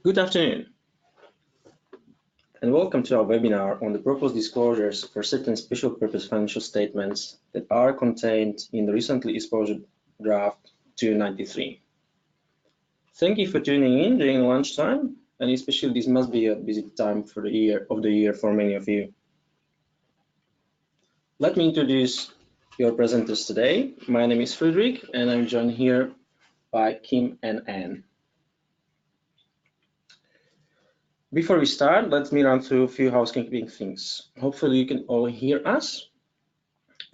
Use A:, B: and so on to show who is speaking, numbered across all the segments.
A: Good afternoon, and welcome to our webinar on the proposed disclosures for certain special purpose financial statements that are contained in the recently exposed draft 293. Thank you for tuning in during lunchtime, and especially this must be a busy time for the year for many of you. Let me introduce your presenters today. My name is Friedrich, and I'm joined here by Kim and Anne. Before we start, let me run through a few housekeeping things. Hopefully you can all hear us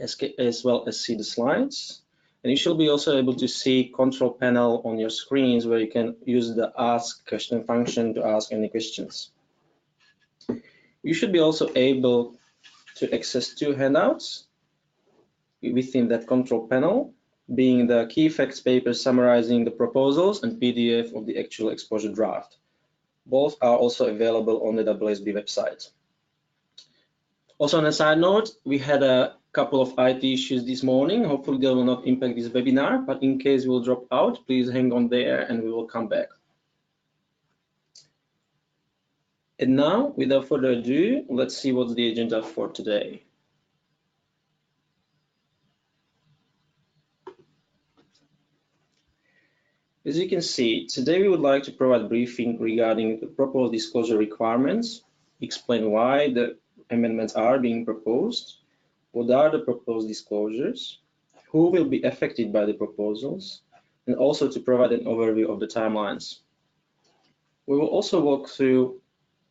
A: as well as see the slides. And you should be also able to see control panel on your screens where you can use the ask question function to ask any questions. You should be also able to access two handouts within that control panel, being the key facts paper summarizing the proposals and PDF of the actual exposure draft. Both are also available on the AASB website. Also, on a side note, we had a couple of IT issues this morning. Hopefully they will not impact this webinar, but in case we'll drop out, please hang on there and we will come back. And now, without further ado, let's see what's the agenda for today. As you can see, today we would like to provide a briefing regarding the proposed disclosure requirements, explain why the amendments are being proposed, what are the proposed disclosures, who will be affected by the proposals, and also to provide an overview of the timelines. We will also walk through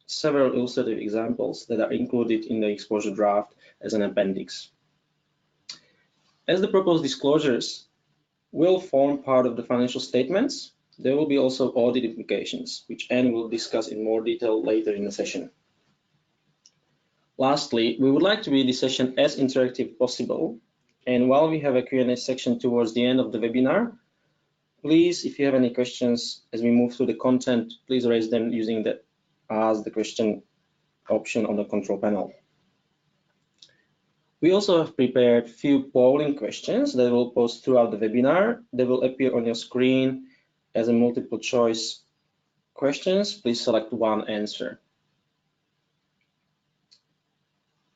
A: several illustrative examples that are included in the exposure draft as an appendix. As the proposed disclosures will form part of the financial statements, there will be also audit implications, which Anne will discuss in more detail later in the session. Lastly, we would like to make this session as interactive as possible, and while we have a Q&A section towards the end of the webinar, please, if you have any questions as we move through the content, please raise them using the Ask the Question option on the control panel. We also have prepared a few polling questions that will post throughout the webinar. They will appear on your screen as a multiple choice questions. Please select one answer.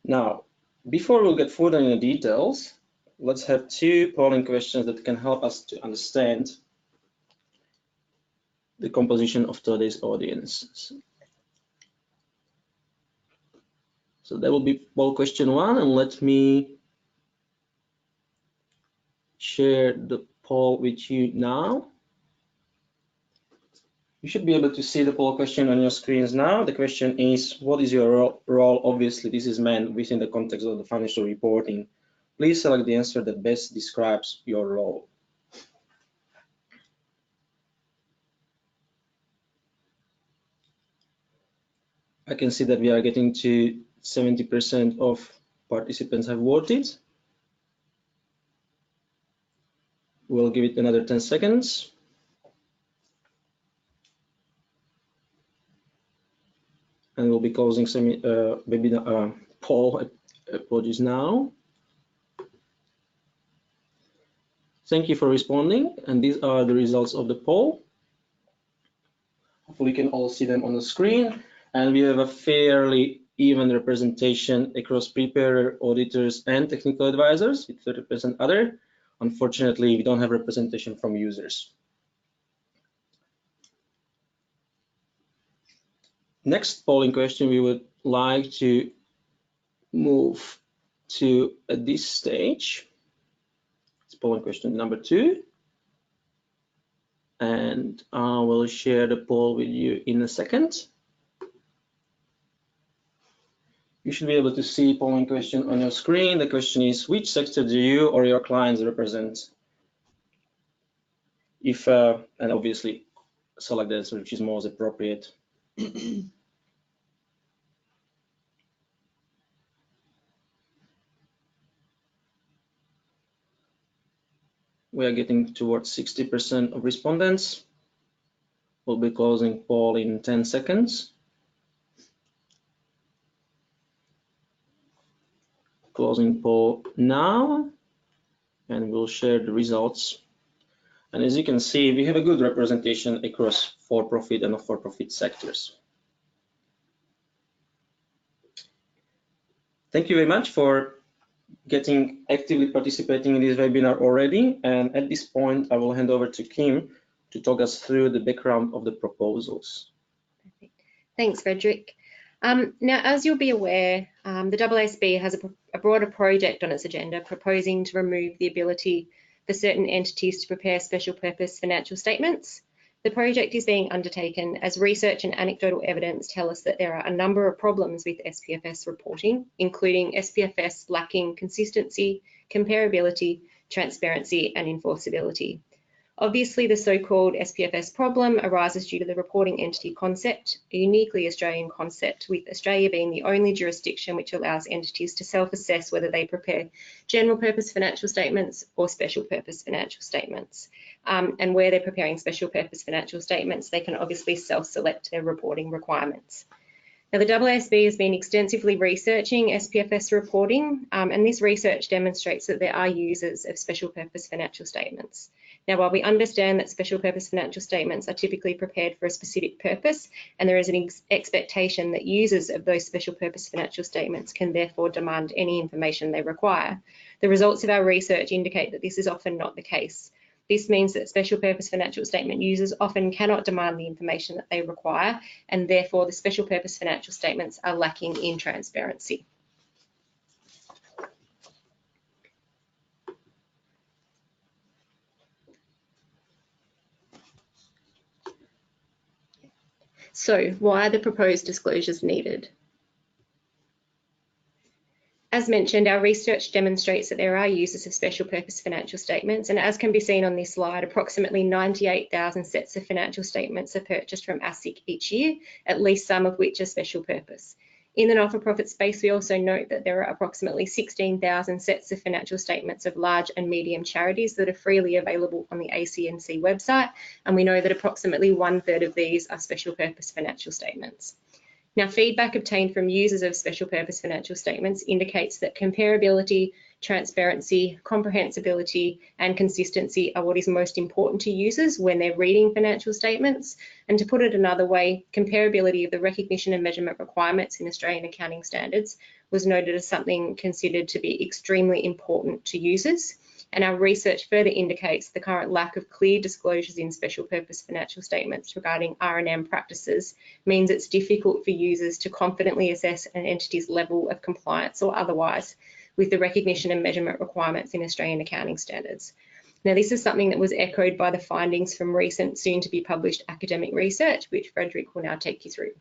A: Now, before we'll get further into the details, let's have two polling questions that can help us to understand the composition of today's audience. So that will be poll question one, and let me share the poll with you now. You should be able to see the poll question on your screens now. The question is, what is your role? Obviously, this is meant within the context of the financial reporting. Please select the answer that best describes your role. I can see that we are getting to 70% of participants have voted. We'll give it another 10 seconds. And we'll be closing some webinar poll apologies now. Thank you for responding, and these are the results of the poll. Hopefully you can all see them on the screen, and we have a fairly even representation across preparer, auditors, and technical advisors with 30% other. Unfortunately, we don't have representation from users. Next polling question we would like to move to at this stage. It's polling question number 2. And I will share the poll with you in a second. You should be able to see polling question on your screen. The question is, which sector do you or your clients represent? If and obviously select the answer which is most appropriate. We are getting towards 60% of respondents. We'll be closing poll in 10 seconds. Closing poll now, and we'll share the results And as you can see, we have a good representation across for-profit and not-for-profit sectors. Thank you very much for actively participating in this webinar already. And at this point, I will hand over to Kim to talk us through the background of the proposals.
B: Thanks, Frederick. Now, as you'll be aware, the AASB has a broader project on its agenda proposing to remove the ability for certain entities to prepare special purpose financial statements. The project is being undertaken as research and anecdotal evidence tell us that there are a number of problems with SPFS reporting, including SPFS lacking consistency, comparability, transparency, and enforceability. Obviously, the so-called SPFS problem arises due to the reporting entity concept, a uniquely Australian concept, with Australia being the only jurisdiction which allows entities to self-assess whether they prepare general purpose financial statements or special purpose financial statements. And where they're preparing special purpose financial statements, they can obviously self-select their reporting requirements. Now, the AASB has been extensively researching SPFS reporting, and this research demonstrates that there are users of special purpose financial statements. Now, while we understand that special purpose financial statements are typically prepared for a specific purpose, and there is an expectation that users of those special purpose financial statements can therefore demand any information they require, the results of our research indicate that this is often not the case. This means that special purpose financial statement users often cannot demand the information that they require, and therefore the special purpose financial statements are lacking in transparency. So, why are the proposed disclosures needed? As mentioned, our research demonstrates that there are users of special purpose financial statements, and as can be seen on this slide, approximately 98,000 sets of financial statements are purchased from ASIC each year, at least some of which are special purpose. In the not-for-profit space, we also note that there are approximately 16,000 sets of financial statements of large and medium charities that are freely available on the ACNC website, and we know that approximately 1/3 of these are special purpose financial statements. Now, feedback obtained from users of special purpose financial statements indicates that comparability, transparency, comprehensibility, and consistency are what is most important to users when they're reading financial statements. And to put it another way, comparability of the recognition and measurement requirements in Australian accounting standards was noted as something considered to be extremely important to users. And our research further indicates the current lack of clear disclosures in special purpose financial statements regarding R&M practices means it's difficult for users to confidently assess an entity's level of compliance or otherwise with the recognition and measurement requirements in Australian accounting standards. Now, this is something that was echoed by the findings from recent soon-to-be published academic research, which Frederick will now take you through.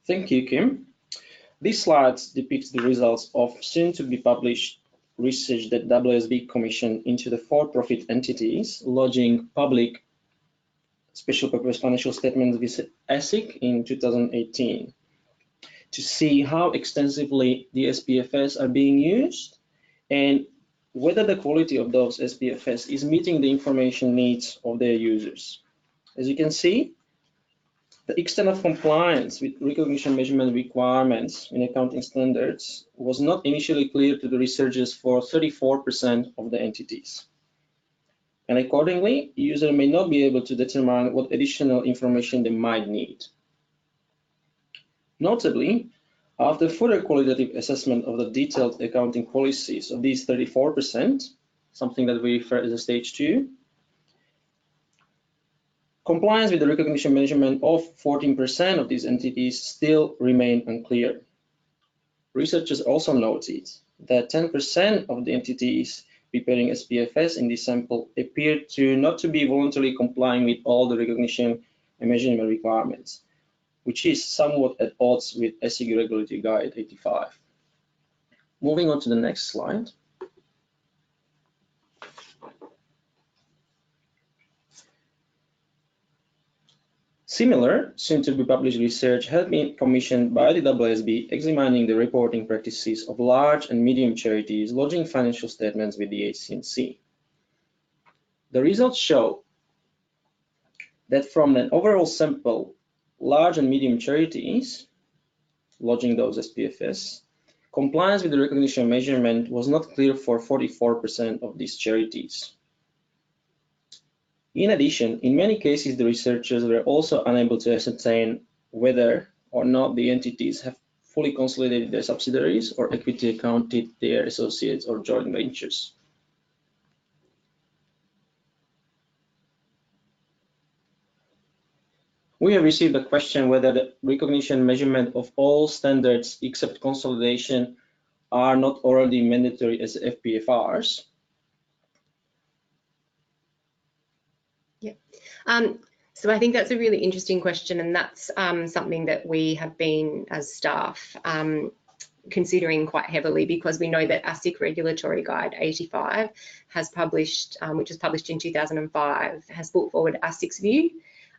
A: Thank you, Kim. These slides depict the results of soon-to-be published research that AASB commissioned into the for-profit entities lodging public special purpose financial statements with ASIC in 2018 to see how extensively the SPFS are being used and whether the quality of those SPFS is meeting the information needs of their users. As you can see, the extent of compliance with recognition measurement requirements in accounting standards was not initially clear to the researchers for 34% of the entities. And accordingly, users may not be able to determine what additional information they might need. Notably, after further qualitative assessment of the detailed accounting policies of these 34%, something that we refer as a stage 2, compliance with the recognition measurement of 14% of these entities still remain unclear. Researchers also noted that 10% of the entities preparing SPFS in this sample appeared to not to be voluntarily complying with all the recognition and measurement requirements, which is somewhat at odds with ASIC Regulatory Guide 85. Moving on to the next slide. Similar, soon-to-be published research has been commissioned by the AASB examining the reporting practices of large and medium charities lodging financial statements with the ACNC. The results show that from an overall sample, large and medium charities lodging those SPFS compliance with the recognition measurement was not clear for 44% of these charities. In addition, in many cases, the researchers were also unable to ascertain whether or not the entities have fully consolidated their subsidiaries or equity accounted their associates or joint ventures. We have received a question whether the recognition measurement of all standards except consolidation are not already mandatory as FPFRs.
B: Yeah. So I think that's a really interesting question, and that's something that we have been, as staff, considering quite heavily, because we know that ASIC Regulatory Guide 85 has published, which was published in 2005, has put forward ASIC's view,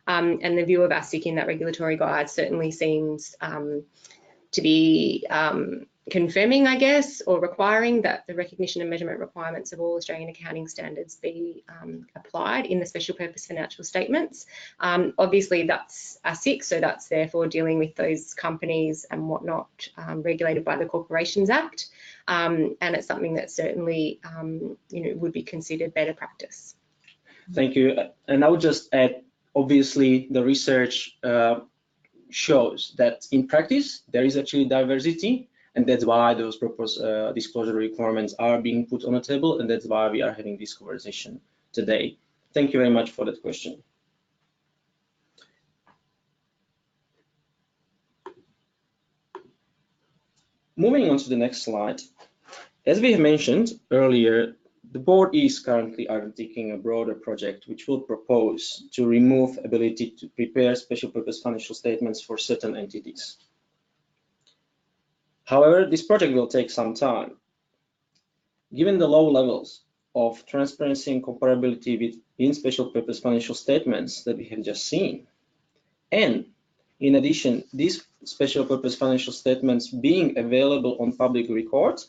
B: and the view of ASIC in that regulatory guide certainly seems to be confirming, I guess, or requiring that the recognition and measurement requirements of all Australian accounting standards be applied in the special purpose financial statements. Obviously, that's ASIC, so that's therefore dealing with those companies and whatnot regulated by the Corporations Act, and it's something that certainly would be considered better practice.
A: Thank you. And I would just add, obviously, the research shows that in practice there is actually diversity, and that's why those proposed disclosure requirements are being put on the table, and that's why we are having this conversation today. Thank you very much for that question. Moving on to the next slide. As we have mentioned earlier, the board is currently undertaking a broader project which will propose to remove ability to prepare special purpose financial statements for certain entities. However, this project will take some time. Given the low levels of transparency and comparability within special purpose financial statements that we have just seen, and in addition, these special purpose financial statements being available on public record,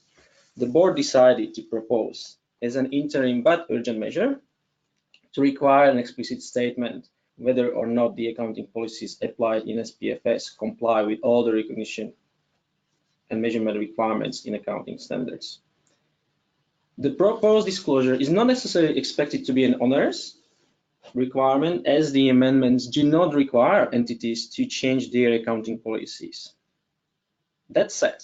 A: the board decided to propose as an interim but urgent measure to require an explicit statement whether or not the accounting policies applied in SPFS comply with all the recognition and measurement requirements in accounting standards. The proposed disclosure is not necessarily expected to be an onerous requirement, as the amendments do not require entities to change their accounting policies. That said,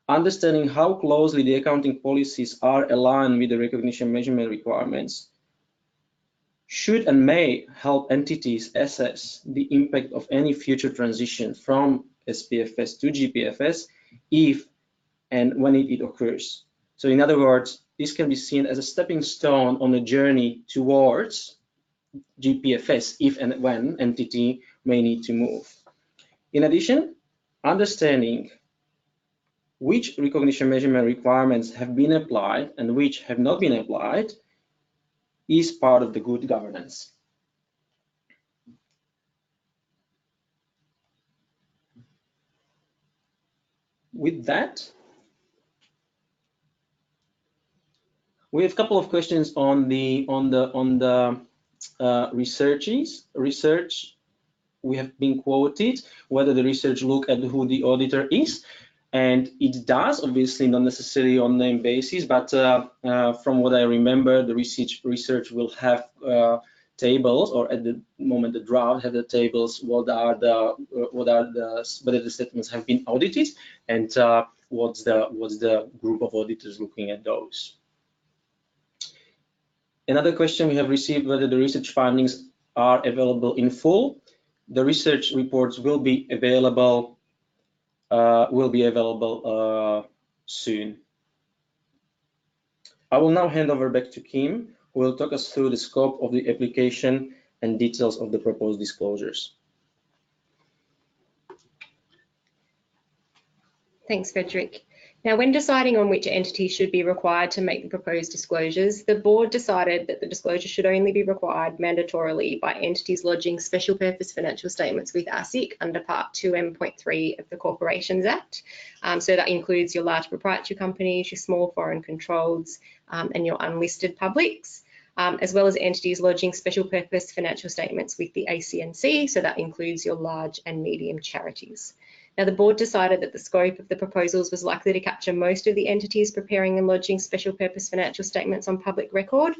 A: understanding how closely the accounting policies are aligned with the recognition measurement requirements should and may help entities assess the impact of any future transition from SPFS to GPFS if and when it occurs. So in other words, this can be seen as a stepping stone on a journey towards GPFS if and when entity may need to move. In addition, understanding which recognition measurement requirements have been applied and which have not been applied is part of the good governance. With that, we have a couple of questions on the research. We have been quoted whether the research look at who the auditor is, and it does, obviously not necessarily on name basis, but from what I remember, the research will have tables, or at the moment the draft have the tables whether the statements have been audited, and what's the group of auditors looking at those. Another question we have received, whether the research findings are available in full. The research reports will be available soon. I will now hand over back to Kim, who will talk us through the scope of the application and details of the proposed disclosures.
B: Thanks, Frederick. Now, when deciding on which entity should be required to make the proposed disclosures, the board decided that the disclosure should only be required mandatorily by entities lodging special purpose financial statements with ASIC under Part 2M.3 of the Corporations Act. So that includes your large proprietary companies, your small foreign controlleds, and your unlisted publics, as well as entities lodging special purpose financial statements with the ACNC. So that includes your large and medium charities. Now, the board decided that the scope of the proposals was likely to capture most of the entities preparing and lodging special purpose financial statements on public record,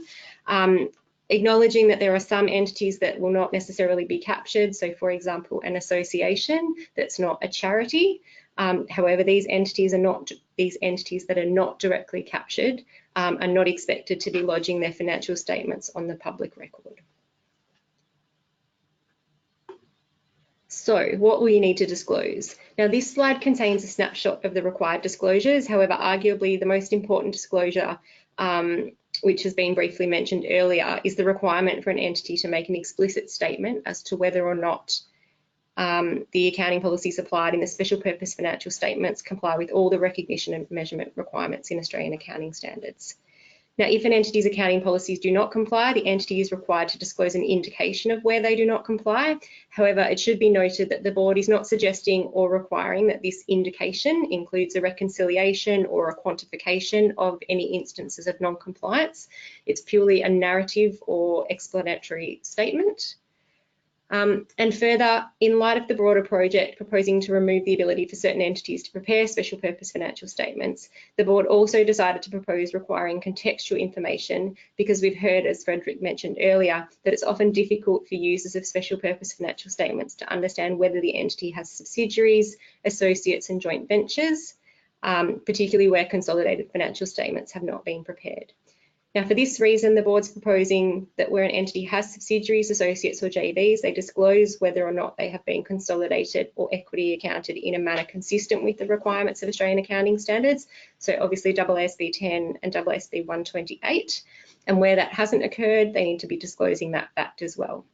B: acknowledging that there are some entities that will not necessarily be captured. So, for example, an association that's not a charity. However, these entities that are not directly captured are not expected to be lodging their financial statements on the public record. So what will you need to disclose? Now, this slide contains a snapshot of the required disclosures. However, arguably the most important disclosure, which has been briefly mentioned earlier, is the requirement for an entity to make an explicit statement as to whether or not the accounting policies applied in the special purpose financial statements comply with all the recognition and measurement requirements in Australian accounting standards. Now, if an entity's accounting policies do not comply, the entity is required to disclose an indication of where they do not comply. However, it should be noted that the board is not suggesting or requiring that this indication includes a reconciliation or a quantification of any instances of non-compliance. It's purely a narrative or explanatory statement. And further, in light of the broader project proposing to remove the ability for certain entities to prepare special purpose financial statements, the board also decided to propose requiring contextual information because we've heard, as Frederick mentioned earlier, that it's often difficult for users of special purpose financial statements to understand whether the entity has subsidiaries, associates and joint ventures, particularly where consolidated financial statements have not been prepared. Now, for this reason, the board's proposing that where an entity has subsidiaries, associates or JVs, they disclose whether or not they have been consolidated or equity accounted in a manner consistent with the requirements of Australian accounting standards. So obviously AASB 10 and AASB 128. And where that hasn't occurred, they need to be disclosing that fact as well.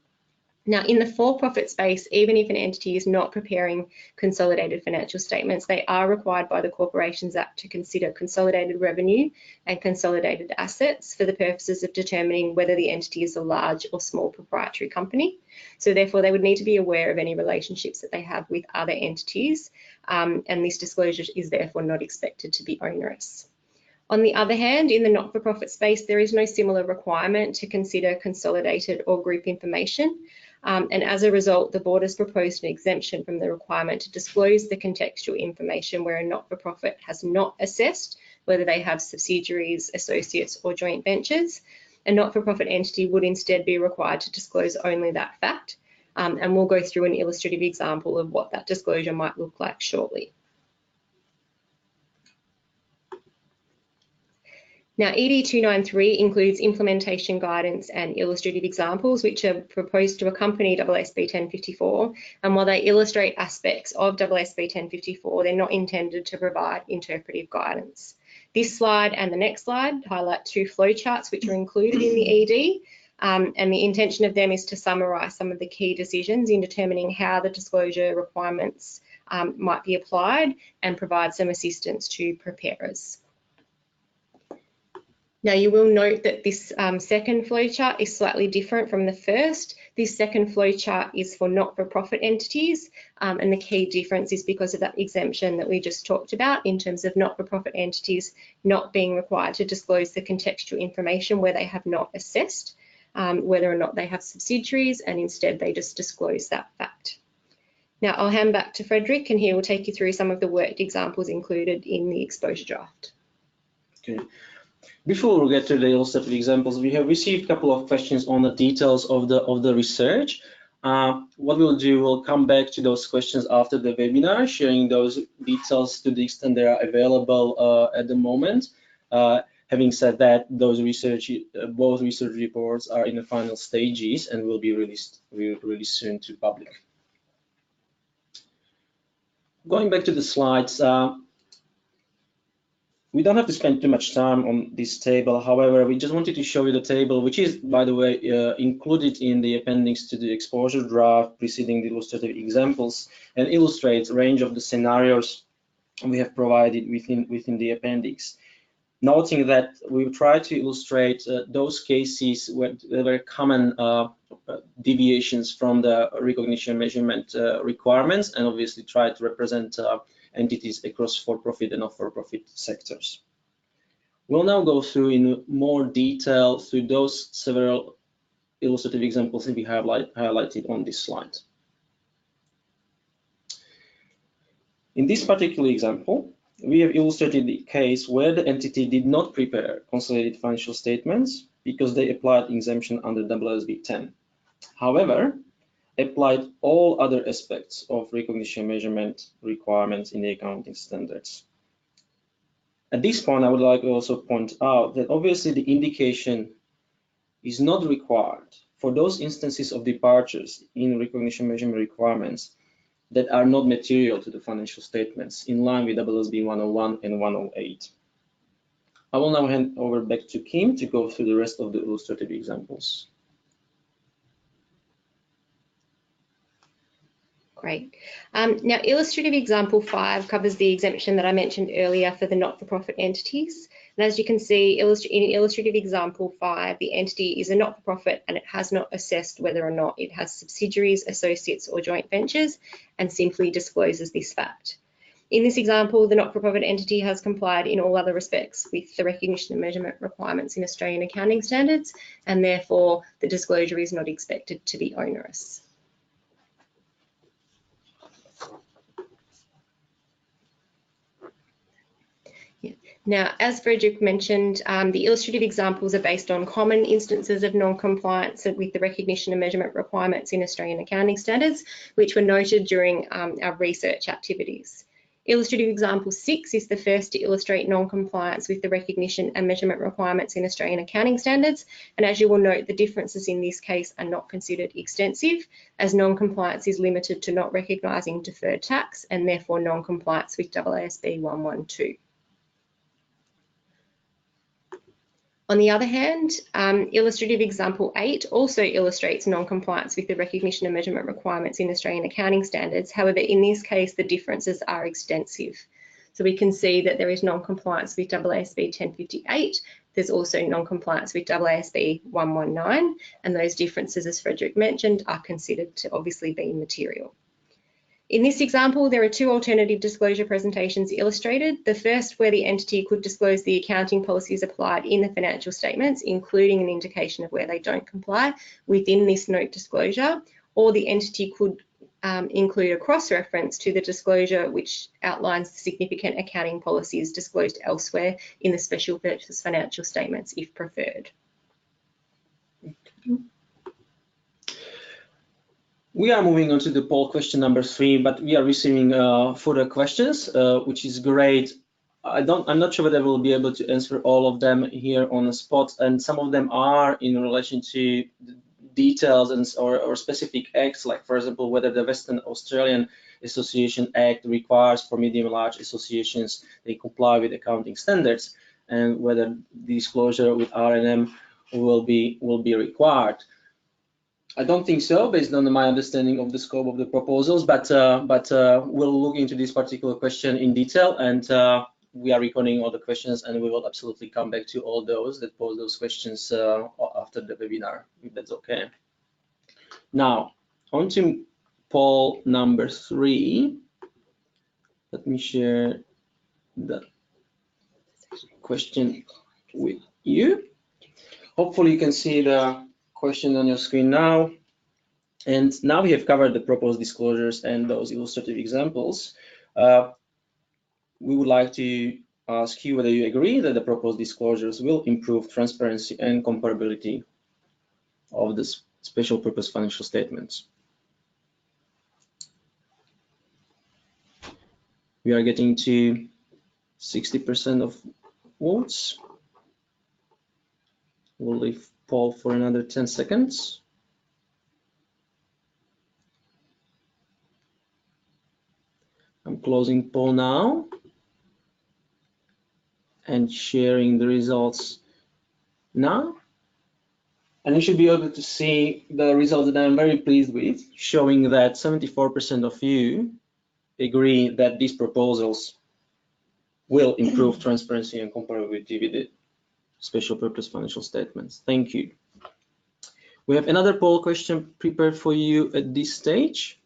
B: Now, in the for-profit space, even if an entity is not preparing consolidated financial statements, they are required by the Corporations Act to consider consolidated revenue and consolidated assets for the purposes of determining whether the entity is a large or small proprietary company. So therefore, they would need to be aware of any relationships that they have with other entities, and this disclosure is therefore not expected to be onerous. On the other hand, in the not-for-profit space, there is no similar requirement to consider consolidated or group information. And as a result, the board has proposed an exemption from the requirement to disclose the contextual information where a not-for-profit has not assessed whether they have subsidiaries, associates or joint ventures. A not-for-profit entity would instead be required to disclose only that fact. And we'll go through an illustrative example of what that disclosure might look like shortly. Now, ED 293 includes implementation guidance and illustrative examples, which are proposed to accompany AASB 1054. And while they illustrate aspects of AASB 1054, they're not intended to provide interpretive guidance. This slide and the next slide highlight two flowcharts which are included in the ED. And the intention of them is to summarise some of the key decisions in determining how the disclosure requirements might be applied and provide some assistance to preparers. Now, you will note that this second flowchart is slightly different from the first. This second flowchart is for not-for-profit entities, and the key difference is because of that exemption that we just talked about in terms of not-for-profit entities not being required to disclose the contextual information where they have not assessed whether or not they have subsidiaries, and instead they just disclose that fact. Now, I'll hand back to Frederick and he will take you through some of the worked examples included in the exposure draft.
A: Okay. Before we get to the illustrative examples, we have received a couple of questions on the details of the research. What we'll do, we'll come back to those questions after the webinar, sharing those details to the extent they are available at the moment. Having said that, those both research reports are in the final stages and will be released really soon to public. Going back to the slides, we don't have to spend too much time on this table. However, we just wanted to show you the table, which is, by the way, included in the appendix to the exposure draft preceding the illustrative examples, and illustrates a range of the scenarios we have provided within the appendix. Noting that we've tried to illustrate those cases where there were common deviations from the recognition measurement requirements, and obviously try to represent entities across for-profit and not-for-profit sectors. We'll now go through in more detail through those several illustrative examples that we have highlighted on this slide. In this particular example, we have illustrated the case where the entity did not prepare consolidated financial statements because they applied exemption under AASB 10. However, applied all other aspects of recognition measurement requirements in the accounting standards. At this point, I would like to also point out that obviously the indication is not required for those instances of departures in recognition measurement requirements that are not material to the financial statements in line with AASB 101 and 108. I will now hand over back to Kim to go through the rest of the illustrative examples.
B: Great. Now, illustrative example 5 covers the exemption that I mentioned earlier for the not-for-profit entities. And as you can see, in illustrative example 5, the entity is a not-for-profit and it has not assessed whether or not it has subsidiaries, associates, or joint ventures, and simply discloses this fact. In this example, the not-for-profit entity has complied in all other respects with the recognition and measurement requirements in Australian accounting standards, and therefore the disclosure is not expected to be onerous. Now, as Frederick mentioned, the illustrative examples are based on common instances of non-compliance with the recognition and measurement requirements in Australian accounting standards, which were noted during our research activities. Illustrative example 6 is the first to illustrate non-compliance with the recognition and measurement requirements in Australian accounting standards. And as you will note, the differences in this case are not considered extensive, as non-compliance is limited to not recognising deferred tax and therefore non-compliance with AASB 112. On the other hand, illustrative example 8 also illustrates non-compliance with the recognition and measurement requirements in Australian accounting standards. However, in this case, the differences are extensive. So we can see that there is non-compliance with AASB 1058. There's also non-compliance with AASB 119, and those differences, as Frederick mentioned, are considered to obviously be material. In this example, there are 2 alternative disclosure presentations illustrated. The first, where the entity could disclose the accounting policies applied in the financial statements, including an indication of where they don't comply within this note disclosure, or the entity could include a cross-reference to the disclosure which outlines the significant accounting policies disclosed elsewhere in the special purpose financial statements if preferred.
A: We are moving on to the poll question number 3, but we are receiving further questions, which is great. I'm not sure whether we'll be able to answer all of them here on the spot, and some of them are in relation to details and or specific acts, like for example whether the Western Australian Association Act requires for medium-large associations they comply with accounting standards, and whether the disclosure with R&M will be required. I don't think so, based on my understanding of the scope of the proposals, but we'll look into this particular question in detail, and we are recording all the questions, and we will absolutely come back to all those that pose those questions after the webinar, if that's okay. Now, on to poll number 3. Let me share the question with you. Hopefully you can see the question on your screen now. And now we have covered the proposed disclosures and those illustrative examples. We would like to ask you whether you agree that the proposed disclosures will improve transparency and comparability of the special purpose financial statements. We are getting to 60% of votes. We'll leave poll for another 10 seconds. I'm closing poll now and sharing the results now. And you should be able to see the results that I'm very pleased with, showing that 74% of you agree that these proposals will improve transparency and comparability with the special purpose financial statements. Thank you. We have another poll question prepared for you at this stage.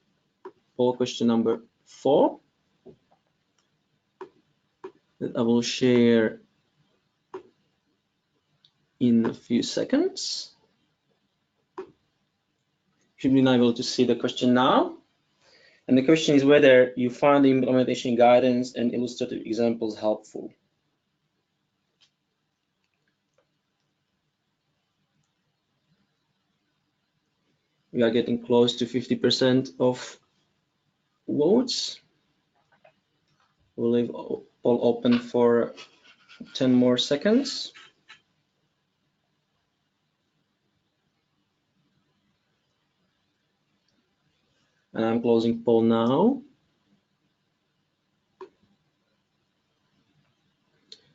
A: Poll question number 4 that I will share in a few seconds. Should be able to see the question now. And the question is whether you find the implementation guidance and illustrative examples helpful. We are getting close to 50% of votes. We'll leave poll open for 10 more seconds. And I'm closing poll now.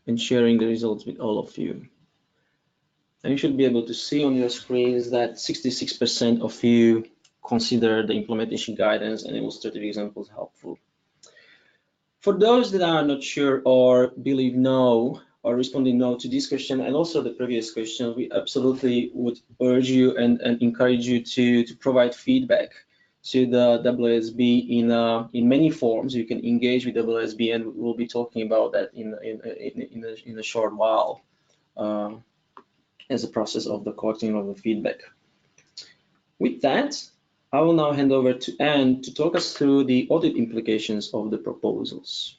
A: And sharing the results with all of you. And you should be able to see on your screens that 66% of you consider the implementation guidance and illustrative examples helpful. For those that are not sure or believe no or responding no to this question and also the previous question, we absolutely would urge you and encourage you to provide feedback to the AASB in many forms. You can engage with AASB, and we'll be talking about that in a short while as a process of the collecting of the feedback. With that, I will now hand over to Anne to talk us through the audit implications of the proposals.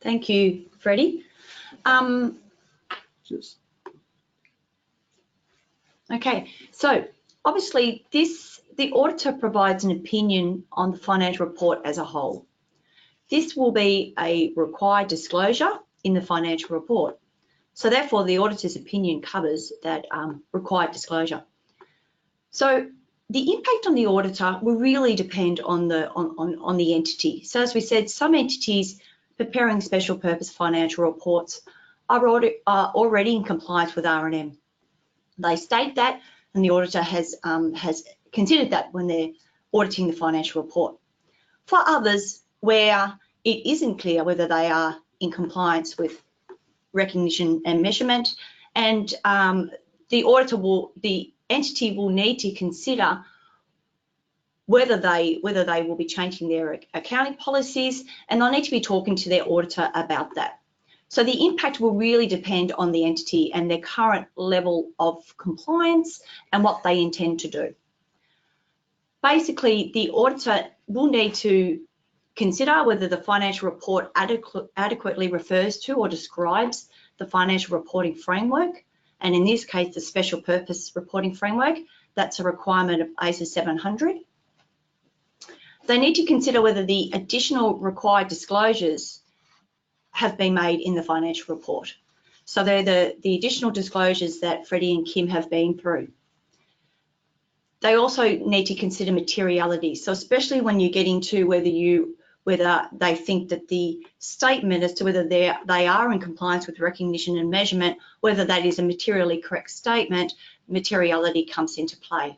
C: Thank you, Freddie. Okay, so obviously the auditor provides an opinion on the financial report as a whole. This will be a required disclosure in the financial report. So therefore, the auditor's opinion covers that required disclosure. So the impact on the auditor will really depend on the entity. So as we said, some entities preparing special purpose financial reports are already in compliance with R&M. They state that, and the auditor has considered that when they're auditing the financial report. For others, where it isn't clear whether they are in compliance with recognition and measurement, and the entity will need to consider whether they will be changing their accounting policies, and they'll need to be talking to their auditor about that. So the impact will really depend on the entity and their current level of compliance and what they intend to do. Basically, the auditor will need to consider whether the financial report adequately refers to or describes the financial reporting framework, and in this case, the special purpose reporting framework. That's a requirement of ASIC 700. They need to consider whether the additional required disclosures have been made in the financial report. So they're the additional disclosures that Freddie and Kim have been through. They also need to consider materiality. So especially when you get into whether they think that the statement as to whether they are in compliance with recognition and measurement, whether that is a materially correct statement, materiality comes into play.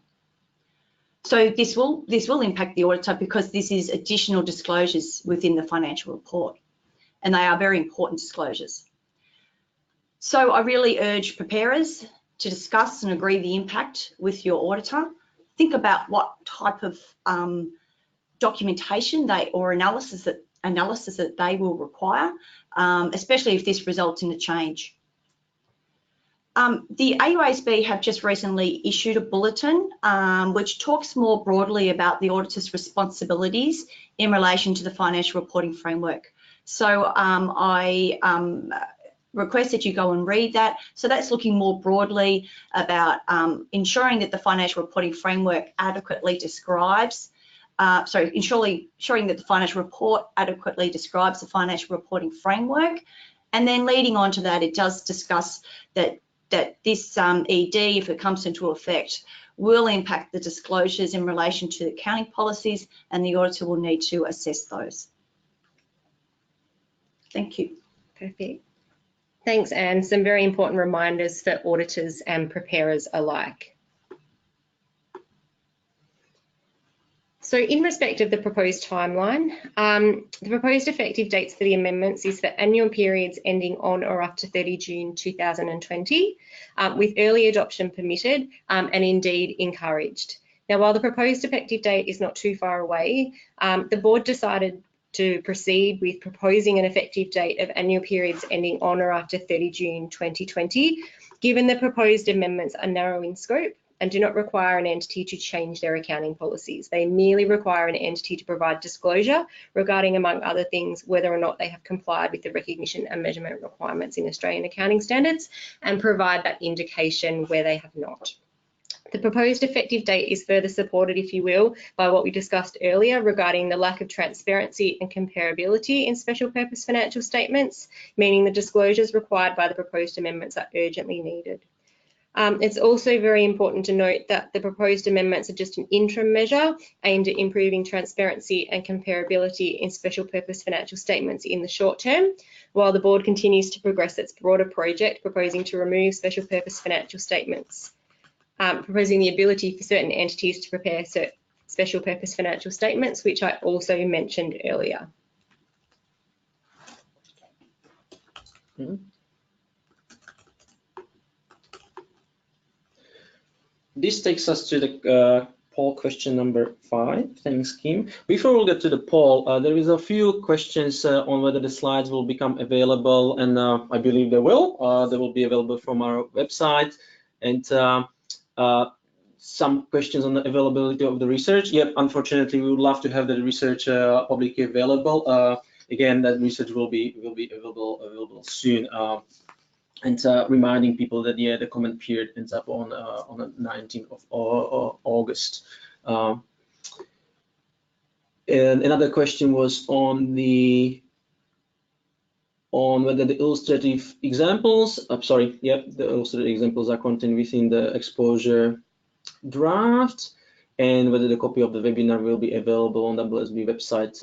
C: So this will impact the auditor because this is additional disclosures within the financial report, and they are very important disclosures. So I really urge preparers to discuss and agree the impact with your auditor. Think about what type of documentation or analysis that they will require, especially if this results in a change. The AASB have just recently issued a bulletin which talks more broadly about the auditor's responsibilities in relation to the financial reporting framework. So I request that you go and read that. So that's looking more broadly about ensuring that the financial reporting framework adequately describes ensuring that the financial report adequately describes the financial reporting framework. And then leading on to that, it does discuss that this ED, if it comes into effect, will impact the disclosures in relation to accounting policies, and the auditor will need to assess those. Thank you.
B: Perfect. Thanks, Anne. Some very important reminders for auditors and preparers alike. So in respect of the proposed timeline, the proposed effective dates for the amendments is for annual periods ending on or up to 30 June 2020, with early adoption permitted and indeed encouraged. Now, while the proposed effective date is not too far away, the board decided to proceed with proposing an effective date of annual periods ending on or after 30 June 2020, given the proposed amendments are narrow in scope and do not require an entity to change their accounting policies. They merely require an entity to provide disclosure regarding, among other things, whether or not they have complied with the recognition and measurement requirements in Australian accounting standards, and provide that indication where they have not. The proposed effective date is further supported, if you will, by what we discussed earlier regarding the lack of transparency and comparability in special purpose financial statements, meaning the disclosures required by the proposed amendments are urgently needed. It's also very important to note that the proposed amendments are just an interim measure aimed at improving transparency and comparability in special purpose financial statements in the short term, while the board continues to progress its broader project proposing to remove special purpose financial statements, proposing the ability for certain entities to prepare special purpose financial statements, which I also mentioned earlier.
A: This takes us to the poll question number 5. Thanks, Kim. Before we get to the poll, there is a few questions on whether the slides will become available, and I believe they will. They will be available from our website, and some questions on the availability of the research. Yep, unfortunately, we would love to have the research publicly available. Again, that research will be available soon. And reminding people that the comment period ends up on the 19th of August. And another question was on whether the illustrative examples. The illustrative examples are contained within the exposure draft, and whether the copy of the webinar will be available on AASB website.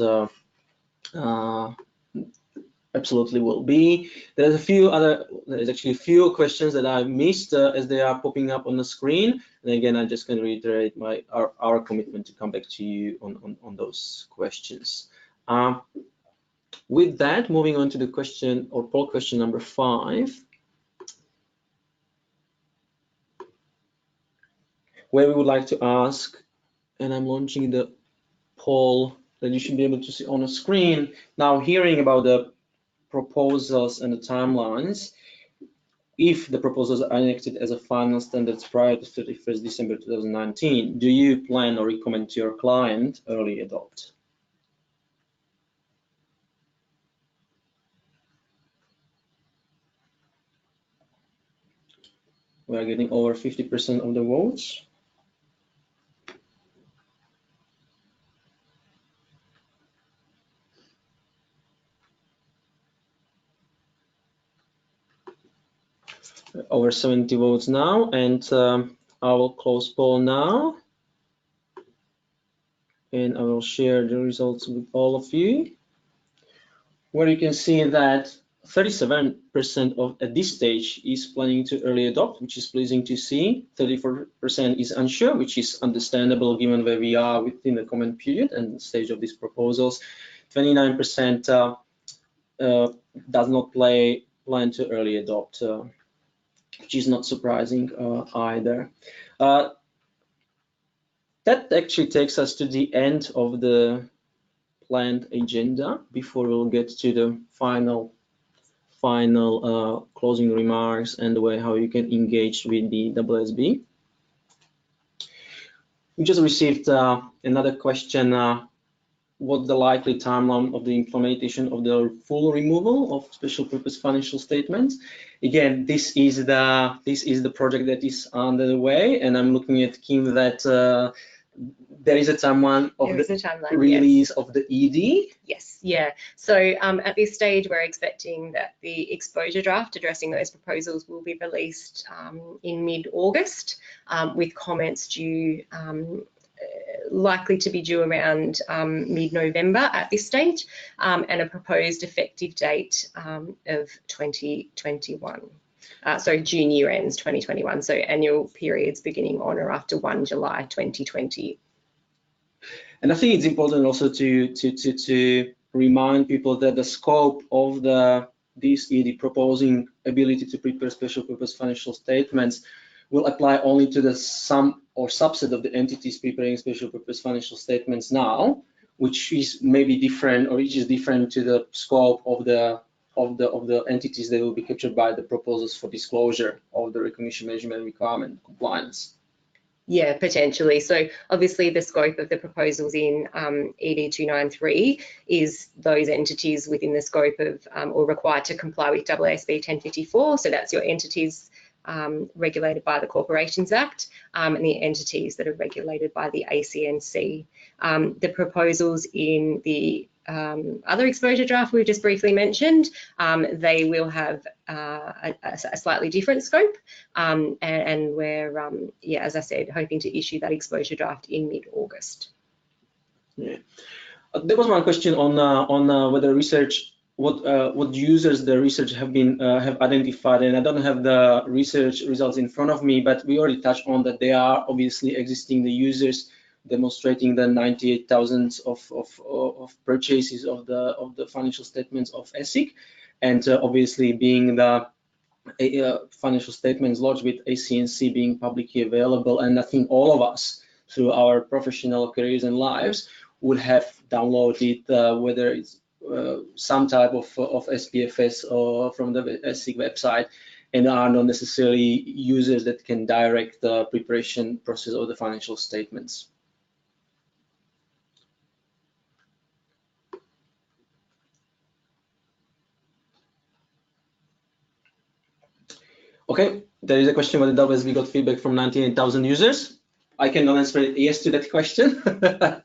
A: Absolutely will be. There's actually a few questions that I missed as they are popping up on the screen. And again, I'm just going to reiterate our commitment to come back to you on those questions. With that, moving on to the question or poll question number 5, where we would like to ask, and I'm launching the poll that you should be able to see on the screen. Now, hearing about the proposals and the timelines, if the proposals are enacted as a final standards prior to 31st December 2019, do you plan or recommend to your client early adopt? We are getting over 50% of the votes. Over 70 votes now, and I will close poll now, and I will share the results with all of you, where you can see that 37% of at this stage is planning to early adopt, which is pleasing to see. 34% is unsure, which is understandable given where we are within the comment period and the stage of these proposals. 29% does not plan to early adopt, which is not surprising either. That actually takes us to the end of the planned agenda before we'll get to the final closing remarks and the way how you can engage with the AASB. We just received another question. What the likely timeline of the implementation of the full removal of special purpose financial statements? Again, this is the project that is underway, and I'm looking at Kim that there is a timeline of the release of the ED.
B: Yes, yeah. So at this stage, we're expecting that the exposure draft addressing those proposals will be released in mid-August, with comments due likely to be due around mid-November at this stage, and a proposed effective date of 2021. So June year ends 2021, so annual periods beginning on or after 1 July 2020.
A: And I think it's important also to remind people that the scope of this ED proposing ability to prepare special purpose financial statements will apply only to the sum or subset of the entities preparing special purpose financial statements now, which is maybe different, or which is different to the scope of the entities that will be captured by the proposals for disclosure of the recognition measurement requirement compliance.
B: Yeah, potentially. So obviously the scope of the proposals in ED 293 is those entities within the scope of or required to comply with AASB 1054. So that's your entities regulated by the Corporations Act and the entities that are regulated by the ACNC. The proposals in the other exposure draft we've just briefly mentioned, they will have a slightly different scope, and we're, yeah, as I said, hoping to issue that exposure draft in mid-August.
A: Yeah. There was one question on whether research, what users the research have identified, and I don't have the research results in front of me, but we already touched on that. They are obviously existing the users, demonstrating the 98,000 of purchases of the financial statements of ASIC, and obviously being the financial statements lodged with ACNC being publicly available. And I think all of us, through our professional careers and lives, would have downloaded whether it's some type of SPFS or from the ASIC website, and are not necessarily users that can direct the preparation process of the financial statements. Okay, there is a question whether AASB got feedback from 98,000 users. I cannot answer yes to that question, to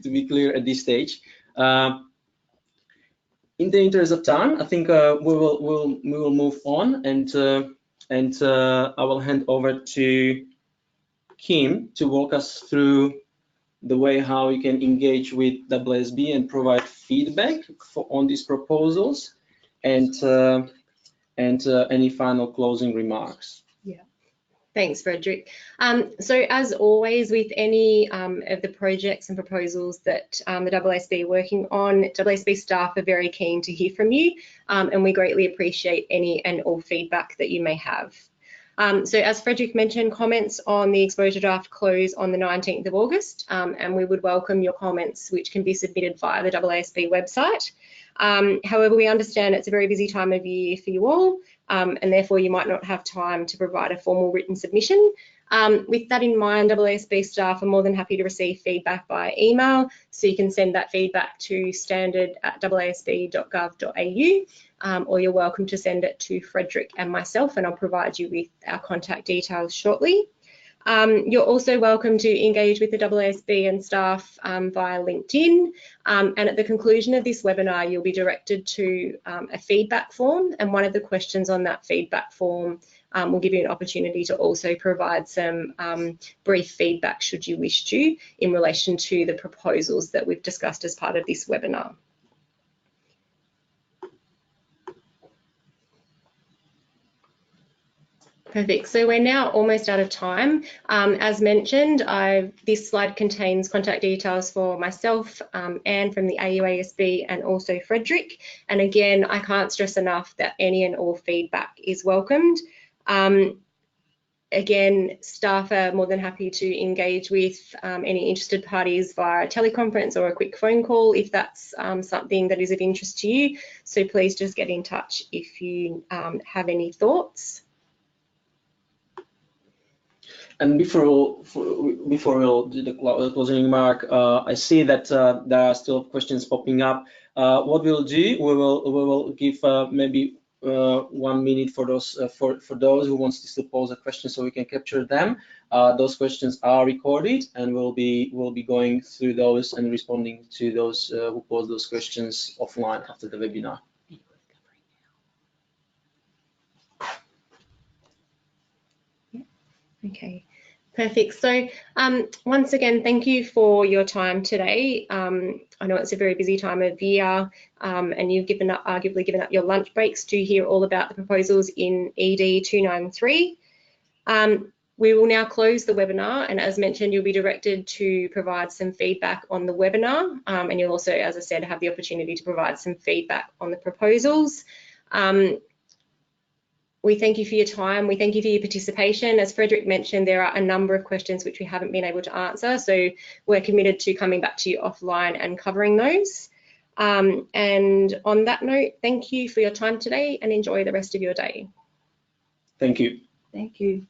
A: be clear at this stage. In the interest of time, I think we will move on, and I will hand over to Kim to walk us through the way how you can engage with AASB and provide feedback on these proposals, and any final closing remarks.
B: Yeah, thanks, Frederick. So as always, with any of the projects and proposals that the AASB are working on, AASB staff are very keen to hear from you, and we greatly appreciate any and all feedback that you may have. So as Frederick mentioned, comments on the exposure draft close on the 19th of August, and we would welcome your comments, which can be submitted via the AASB website. However, we understand it's a very busy time of year for you all, and therefore you might not have time to provide a formal written submission. With that in mind, AASB staff are more than happy to receive feedback by email, so you can send that feedback to standard@aasb.gov.au, or you're welcome to send it to Frederick and myself, and I'll provide you with our contact details shortly. You're also welcome to engage with the AASB and staff via LinkedIn, and at the conclusion of this webinar you'll be directed to a feedback form, and one of the questions on that feedback form will give you an opportunity to also provide some brief feedback, should you wish to, in relation to the proposals that we've discussed as part of this webinar. Perfect. So we're now almost out of time. As mentioned, this slide contains contact details for myself, Anne from the AASB, and also Frederick. And again, I can't stress enough that any and all feedback is welcomed. Again, staff are more than happy to engage with any interested parties via a teleconference or a quick phone call if that's something that is of interest to you. So please just get in touch if you have any thoughts.
A: And before we'll do the closing remark, I see that there are still questions popping up. What we'll do, we will give maybe 1 minute for those who wants to still pose a question, so we can capture them. Those questions are recorded, and we'll be going through those and responding to those who pose those questions offline after the webinar.
B: Okay. Perfect. So once again, thank you for your time today. I know it's a very busy time of year, and you've arguably given up your lunch breaks to hear all about the proposals in ED 293. We will now close the webinar, and as mentioned, you'll be directed to provide some feedback on the webinar, and you'll also, as I said, have the opportunity to provide some feedback on the proposals. We thank you for your time. We thank you for your participation. As Frederick mentioned, there are a number of questions which we haven't been able to answer, so we're committed to coming back to you offline and covering those. And on that note, thank you for your time today, and enjoy the rest of your day.
A: Thank you.
C: Thank you.